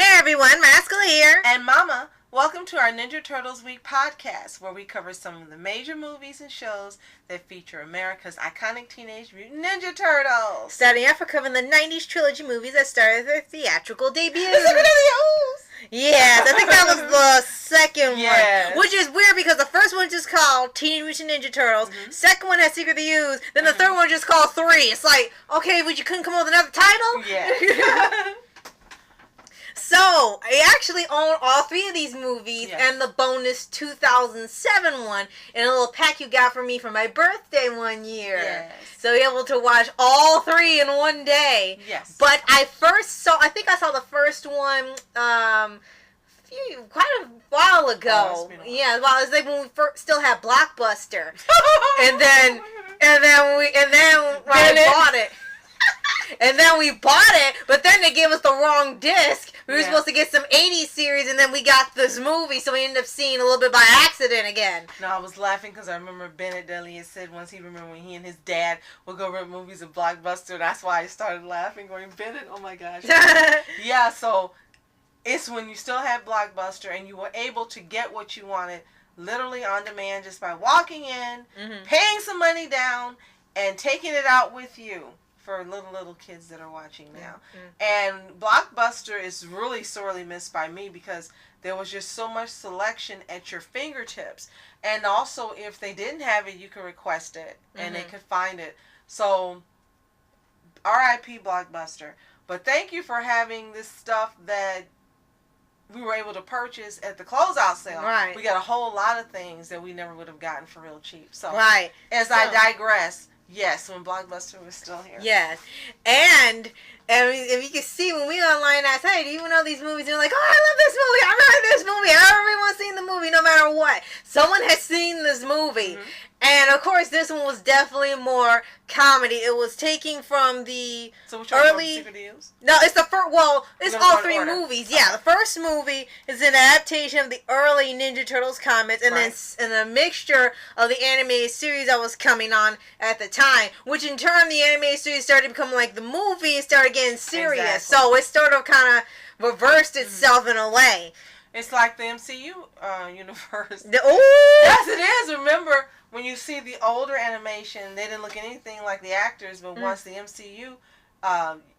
Hey everyone, Rascal here. And Mama, welcome to our Ninja Turtles Week podcast, where we cover some of the major movies and shows that feature America's iconic Teenage Mutant Ninja Turtles. Starting off, we're covering the 90's Trilogy movies that started their theatrical debuts. Yes, I think that was the second one. Which is weird because the first one just called Teenage Mutant Ninja Turtles. Mm-hmm. Second one had Secret of the Ooze. Then the third one just called 3. It's like, okay, but you couldn't come up with another title? Yeah. So, I actually own all 3 of these movies and the bonus 2007 one in a little pack you got for me for my birthday one year. Yes. So, you're able to watch all 3 in one day. Yes. But I think I saw the first one quite a while ago. Yeah, well, it's like when we still had Blockbuster. and then I bought it. And then we bought it, but then they gave us the wrong disc. We were supposed to get some 80s series, and then we got this movie, so we ended up seeing a little bit by accident again. No, I was laughing because I remember Bennett Dudley had said once he remembered when he and his dad would go rent movies at Blockbuster. That's why I started laughing, going, Bennett, oh my gosh. Yeah, so it's when you still had Blockbuster, and you were able to get what you wanted literally on demand just by walking in, paying some money down, and taking it out with you. For little kids that are watching now. And Blockbuster is really sorely missed by me because there was just so much selection at your fingertips. And also, if they didn't have it, you could request it and they could find it. So, R.I.P. Blockbuster. But thank you for having this stuff that we were able to purchase at the closeout sale. Right. We got a whole lot of things that we never would have gotten for real cheap. So, as I digress, yes, when Blockbuster was still here. Yes. And if you can see, when we online last night, even though these movies, they're like, oh, I love this movie, I remember this movie, everyone's seen the movie no matter what. Someone has seen this movie. And, of course, this one was definitely more comedy. It was taking from the early... No, it's the first... Well, it's all 3 movies. Yeah, the first movie is an adaptation of the early Ninja Turtles comics and then a mixture of the animated series that was coming on at the time, which in turn the animated series started becoming like the movie and started getting serious. Exactly. So it sort of kind of reversed itself in a way. It's like the MCU universe. Ooh! Yes, it is. Remember... When you see the older animation, they didn't look anything like the actors, but once the MCU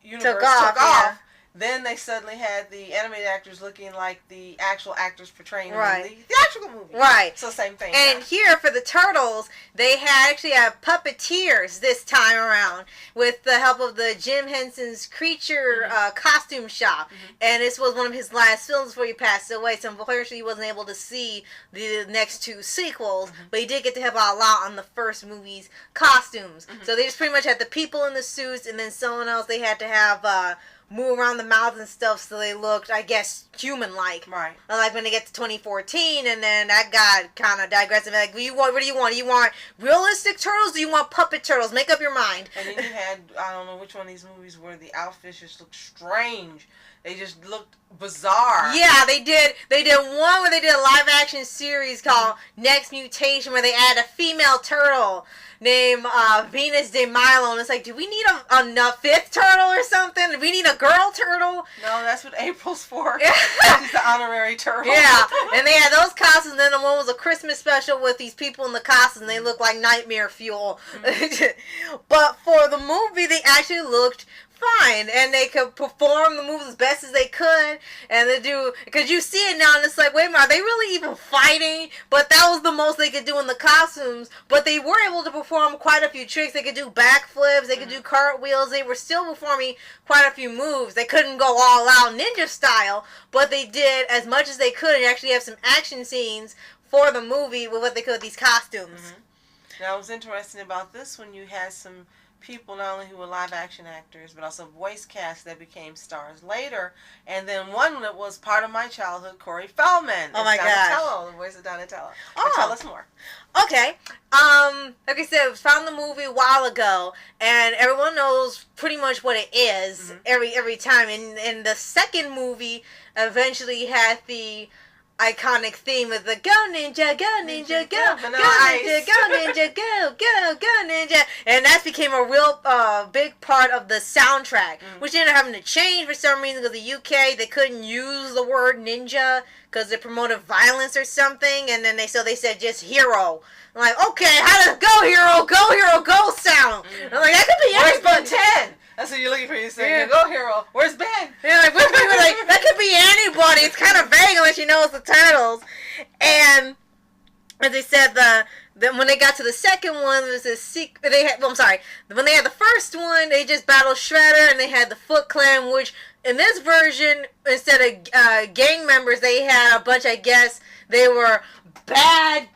universe took off, then they suddenly had the animated actors looking like the actual actors portraying them in the theatrical movie. Right. So same thing. And here for the Turtles, they actually had puppeteers this time around with the help of the Jim Henson's Creature costume shop. And this was one of his last films before he passed away, so unfortunately he wasn't able to see the next 2 sequels, but he did get to help out a lot on the first movie's costumes. So they just pretty much had the people in the suits, and then someone else they had to have... move around the mouth and stuff so they looked, I guess, human-like. Right. Like when they get to 2014, and then that got kind of digressive. Like, what do you want? Do you want realistic turtles, or do you want puppet turtles? Make up your mind. And then you had, I don't know which one of these movies where the outfits just looked strange. They just looked bizarre. Yeah, they did. They did one where they did a live-action series called Next Mutation, where they added a female turtle named Venus de Milo, and it's like, do we need a 5th turtle or something? Do we need a girl turtle? No, that's what April's for. She's the honorary turtle. Yeah, and they had those costumes, and then the one was a Christmas special with these people in the costumes, and they looked like nightmare fuel. But for the movie, they actually looked fine, and they could perform the moves as best as they could, and they do, because you see it now, and it's like, wait a minute, are they really even fighting? But that was the most they could do in the costumes, but they were able to perform quite a few tricks. They could do backflips, they could do cartwheels, they were still performing quite a few moves. They couldn't go all out ninja style, but they did as much as they could, and actually have some action scenes for the movie with what they could with these costumes. Now, what was interesting about this one, you had some people not only who were live action actors but also voice cast that became stars later, and then one that was part of my childhood, Corey Feldman. Oh my gosh, the voice of Donatello. Oh, tell us more. Okay, like I said, found the movie a while ago, and everyone knows pretty much what it is every time. And the second movie eventually had the iconic theme of the Go Ninja, Go Ninja, Go, Go Ninja, Go Ninja, Go, Go, Go Ninja. And that became a real big part of the soundtrack, which ended up having to change for some reason because the UK, they couldn't use the word ninja because it promoted violence or something, and then they said just hero. I'm like, okay, how does go hero, go sound? I'm like, that could be Where's anybody. Ben 10? That's what you're looking for. You're saying, go hero. Where's Ben? Yeah, like, that could be anybody. It's kind of vague unless you know it's the Turtles. And as they said, when they got to the second one, there was a secret. When they had the first one, they just battled Shredder, and they had the Foot Clan, which in this version, instead of gang members, they had a bunch. I guess they were bad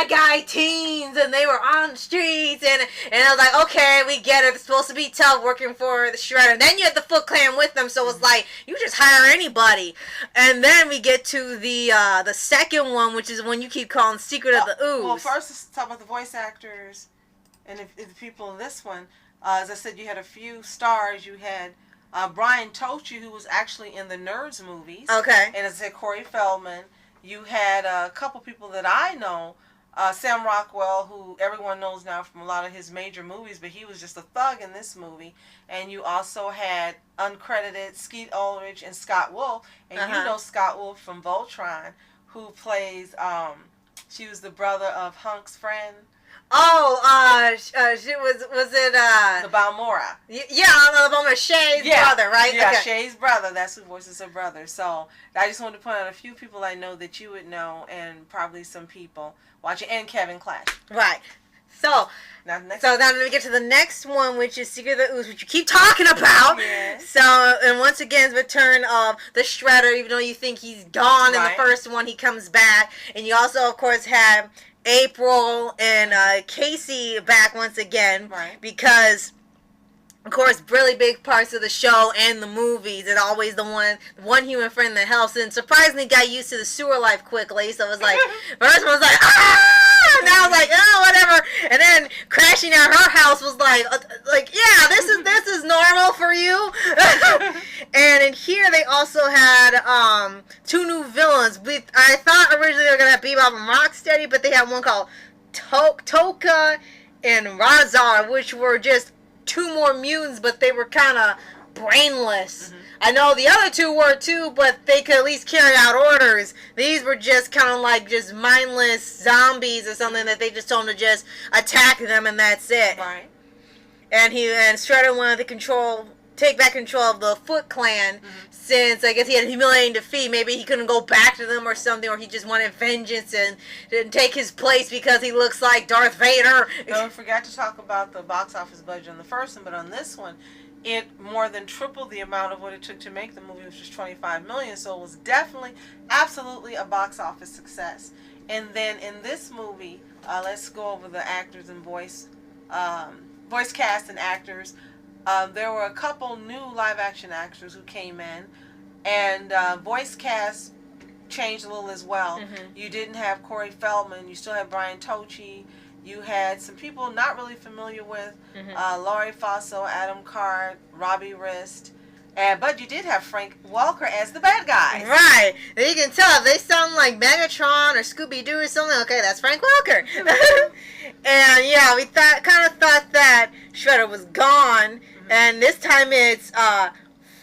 guy teens, and they were on the streets, and I was like, okay, we get it. It's supposed to be tough working for the Shredder. And then you had the Foot Clan with them, so it's like you just hire anybody. And then we get to the second one, which is one you keep calling Secret of the Ooze. Well, first let's talk about the voice actors and the people in this one. As I said, you had a few stars. You had Brian Tochi, who was actually in the Nerds movies. Okay. And as I said, Corey Feldman. You had a couple people that I know, Sam Rockwell, who everyone knows now from a lot of his major movies, but he was just a thug in this movie. And you also had uncredited Skeet Ulrich and Scott Wolf. And you know Scott Wolf from Voltron, who plays, she was the brother of Hunk's friend. Oh, she was it the Balmora? Yeah, the Balmora, Shay's brother, right? Yeah, okay. Shay's brother. That's who voices her brother. So I just wanted to point out a few people I know that you would know, and probably some people watching, and Kevin Clash. Right. So now we get to the next one, which is Secret of the Ooze, which you keep talking about. Yes. So, and once again, the return of the Shredder. Even though you think he's gone in the first one, he comes back. And you also, of course, have April and Casey back once again. Right. Because, of course, really big parts of the show and the movies. It's always the one human friend that helps. And surprisingly got used to the sewer life quickly. So it was like, first one was like, ah! And I was like, oh, whatever. And then crashing at her house was like, yeah, this is normal for you. And in here they also had two new villains. I thought originally they were gonna have Bebop and Rocksteady, but they had one called Toka and Razar, which were just two more mutants, but they were kind of brainless. I know the other two were too, but they could at least carry out orders. These were just kind of like just mindless zombies or something that they just told them to just attack them and that's it. Right. And Shredder wanted to take back control of the Foot Clan since I guess he had a humiliating defeat. Maybe he couldn't go back to them or something, or he just wanted vengeance and didn't take his place because he looks like Darth Vader. No, we forgot to talk about the box office budget on the first one, but on this one, it more than tripled the amount of what it took to make the movie, which was $25 million. So it was definitely, absolutely a box office success. And then in this movie, let's go over the actors and voice cast and actors. There were a couple new live action actors who came in, and voice cast changed a little as well. You didn't have Corey Feldman. You still have Brian Tochi. You had some people not really familiar with, Laurie Faso, Adam Card, Robbie Rist, but you did have Frank Welker as the bad guy. Right. And you can tell if they sound like Megatron or Scooby-Doo or something. Okay, that's Frank Welker. And yeah, we kind of thought that Shredder was gone, and this time it's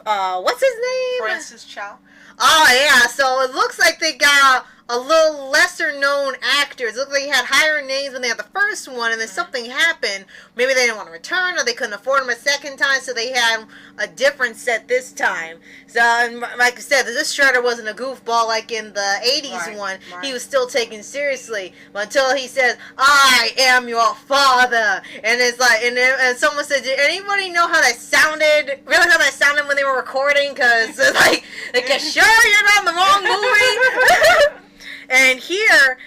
what's his name? Francis Chow. Oh yeah, so it looks like they got a little lesser known actors. It looked like they had higher names when they had the first one, and then something happened. Maybe they didn't want to return, or they couldn't afford them a second time, so they had a different set this time. So, and like I said, this Shredder wasn't a goofball like in the 80s one. Right. He was still taken seriously until he says, "I am your father," and it's like, and someone said, "Did anybody know how that sounded? Really, how that sounded when they were recording? Because like, sure, you're not in the wrong movie." And here,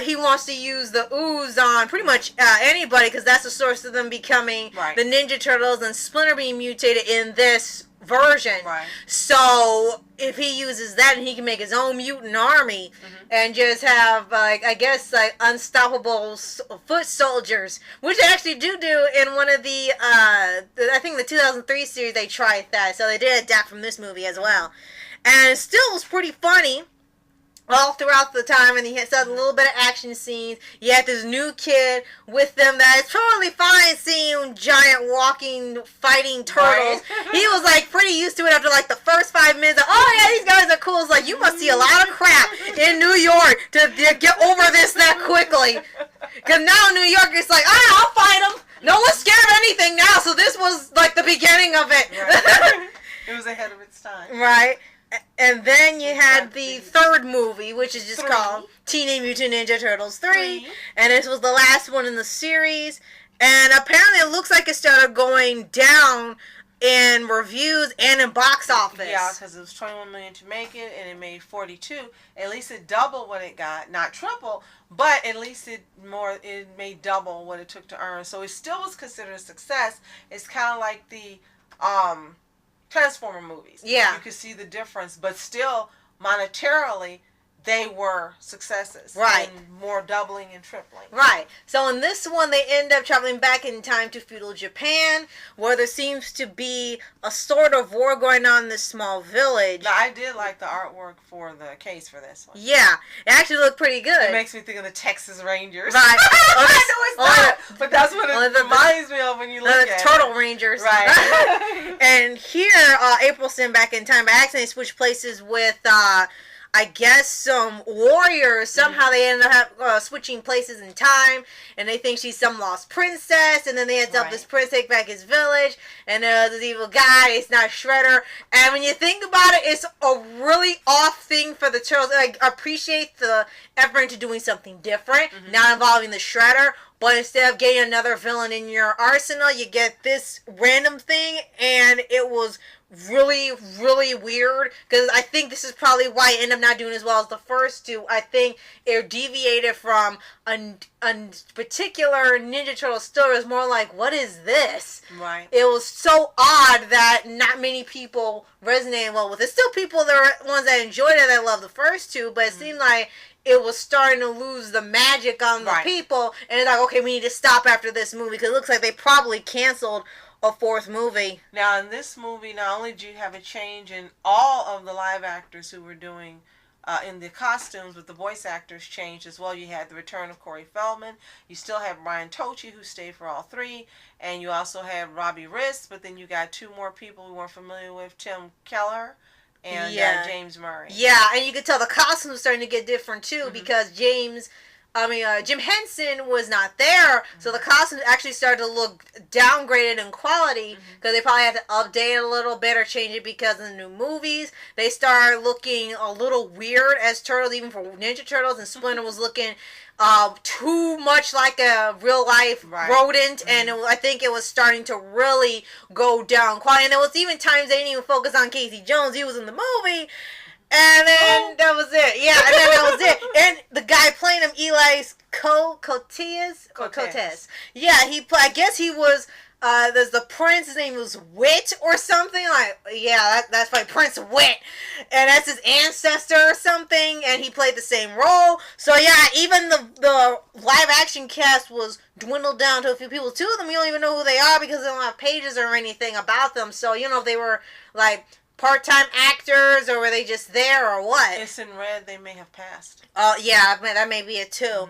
he wants to use the Ooze on pretty much anybody, because that's the source of them becoming the Ninja Turtles and Splinter being mutated in this version. Right. So if he uses that, and he can make his own mutant army and just have, I guess, unstoppable foot soldiers, which they actually do in one of the, I think the 2003 series they tried that. So they did adapt from this movie as well. And it still was pretty funny. all throughout the time, and he had a little bit of action scenes. You had this new kid with them that is totally fine seeing giant walking fighting turtles. Right. He was like pretty used to it after like the first 5 minutes. Like, oh yeah, these guys are cool. It's like, you must see a lot of crap in New York to get over this that quickly. Because now in New York it's like, I'll fight them. No one's scared of anything now. So this was like the beginning of it. Right. It was ahead of its time. Right. And then you had the third movie, which is just called Teenage Mutant Ninja Turtles 3. And this was the last one in the series. And apparently it looks like it started going down in reviews and in box office. Yeah, because it was $21 million to make it, and it made 42. At least it doubled what it got. Not triple, but at least it made double what it took to earn. So it still was considered a success. It's kind of like the Transformer movies. Yeah. You could see the difference, but still, monetarily, they were successes. Right. And more doubling and tripling. Right. So in this one, they end up traveling back in time to feudal Japan, where there seems to be a sort of war going on in this small village. Now, I did like the artwork for the case for this one. Yeah. It actually looked pretty good. It makes me think of the Texas Rangers. Right. I know it's not, but that's what it reminds me of when you look at it. Turtle Rangers. Right. And here, April sent back in time, but accidentally switched places with I guess some warriors. Somehow they ended up switching places in time, and they think she's some lost princess, and then they end up this prince take back his village, and this evil guy, it's not Shredder. And when you think about it, it's a really off thing for the Turtles. I appreciate the effort into doing something different, not involving the Shredder, but instead of getting another villain in your arsenal, you get this random thing, and it was really, really weird, because I think this is probably why it ended up not doing as well as the first two. I think it deviated from a particular Ninja Turtle story. It was more like, what is this? Right. It was so odd that not many people resonated well with it. Still people, there were ones that enjoyed it that loved the first two, but it seemed like it was starting to lose the magic on the people, and it's like, okay, we need to stop after this movie, because it looks like they probably canceled a fourth movie. Now, in this movie, not only do you have a change in all of the live actors who were doing in the costumes, but the voice actors changed as well. You had the return of Corey Feldman. You still have Brian Tochi, who stayed for all three. And you also had Robbie Rist, but then you got two more people we weren't familiar with, Tim Keller and James Murray. Yeah, and you could tell the costumes were starting to get different, too, because Jim Henson was not there, so the costumes actually started to look downgraded in quality, because they probably had to update it a little bit or change it because of the new movies. They started looking a little weird as Turtles, even for Ninja Turtles, and Splinter was looking too much like a real-life rodent, and I think it was starting to really go down quality. And there was even times they didn't even focus on Casey Jones. He was in the movie. And then that was it. Yeah, and then that was it. And the guy playing him, Eli's Cotes. Yeah, I guess he was, there's the prince, his name was Wit or something. Like, yeah, that's like Prince Wit. And that's his ancestor or something, and he played the same role. So yeah, even the live action cast was dwindled down to a few people. Two of them, you don't even know who they are because they don't have pages or anything about them. So you know if they were like part-time actors, or were they just there, or what? It's in red. They may have passed. Oh, yeah, that may be it, too.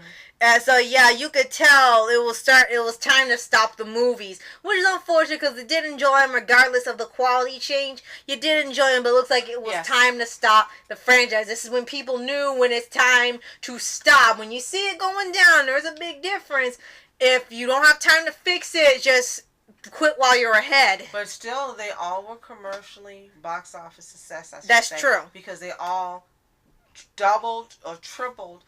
So, yeah, you could tell it was time to stop the movies, which is unfortunate, because they did enjoy them regardless of the quality change. You did enjoy them, but it looks like it was time to stop the franchise. This is when people knew when it's time to stop. When you see it going down, there's a big difference. If you don't have time to fix it, just quit while you're ahead. But still, they all were commercially box office success. That's true. Because they all doubled or tripled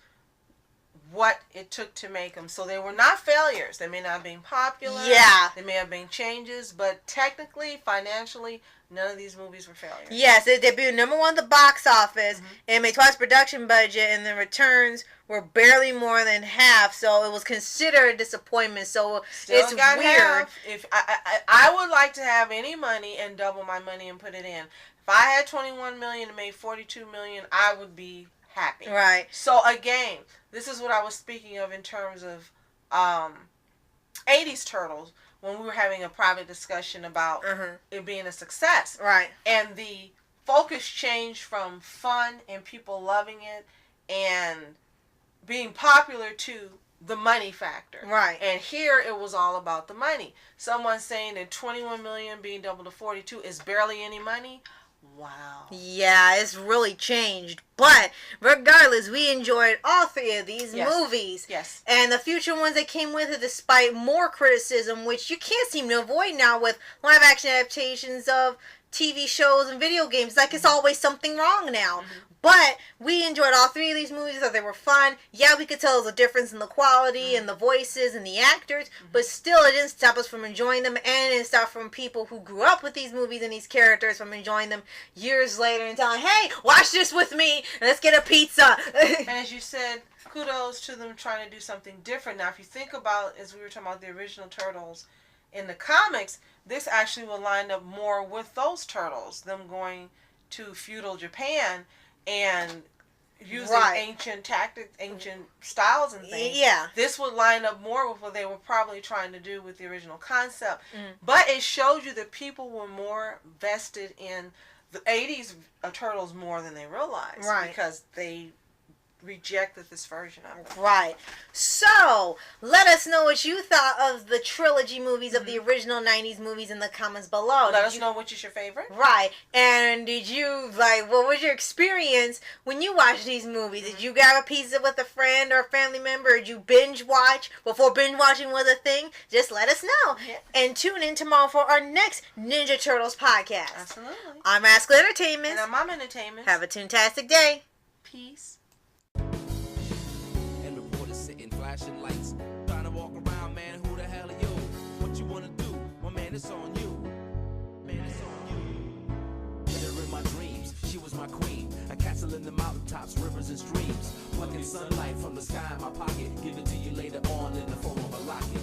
what it took to make them. So they were not failures. They may not have been popular. Yeah. They may have been changes, but technically, financially, none of these movies were failures. Yes, it debuted number one at the box office and made twice production budget, and the returns were barely more than half, so it was considered a disappointment. So Still it's weird. If I would like to have any money and double my money and put it in. If I had $21 million and made $42 million, I would be happy. Right. So again, this is what I was speaking of in terms of 80's Turtles, when we were having a private discussion about it being a success. Right. And the focus changed from fun and people loving it and being popular to the money factor. Right. And here it was all about the money. Someone saying that 21 million being doubled to 42 is barely any money. Wow. Yeah, it's really changed. But regardless, we enjoyed all three of these movies. Yes. And the future ones that came with it, despite more criticism, which you can't seem to avoid now with live action adaptations of TV shows and video games. Like, it's always something wrong now. But we enjoyed all three of these movies. Thought they were fun. Yeah, we could tell there was a difference in the quality and the voices and the actors. But still, it didn't stop us from enjoying them. And it didn't stop from people who grew up with these movies and these characters from enjoying them years later and telling, hey, watch this with me. And let's get a pizza. And as you said, kudos to them trying to do something different. Now, if you think about, as we were talking about the original Turtles in the comics, this actually will line up more with those Turtles. Them going to feudal Japan and using ancient tactics, ancient styles and things. Yeah. This would line up more with what they were probably trying to do with the original concept. But it shows you that people were more vested in the 80s Turtles more than they realized. Right. Because they rejected this version of it. Right. So, let us know what you thought of the trilogy movies of the original 90s movies in the comments below. Let us know which is your favorite. Right. And did you, what was your experience when you watched these movies? Did you grab a pizza with a friend or a family member? Or did you binge watch before binge watching was a thing? Just let us know. Yeah. And tune in tomorrow for our next Ninja Turtles podcast. Absolutely. I'm Rascal Entertainment. And I'm Mom Entertainment. Have a toontastic day. Peace. Flashing lights, trying to walk around, man, who the hell are you? What you wanna do? Well, man, it's on you. Man, it's on you. Get her in my dreams, she was my queen. A castle in the mountaintops, rivers and streams. Plucking sunlight from the sky in my pocket. Give it to you later on in the form of a rocket.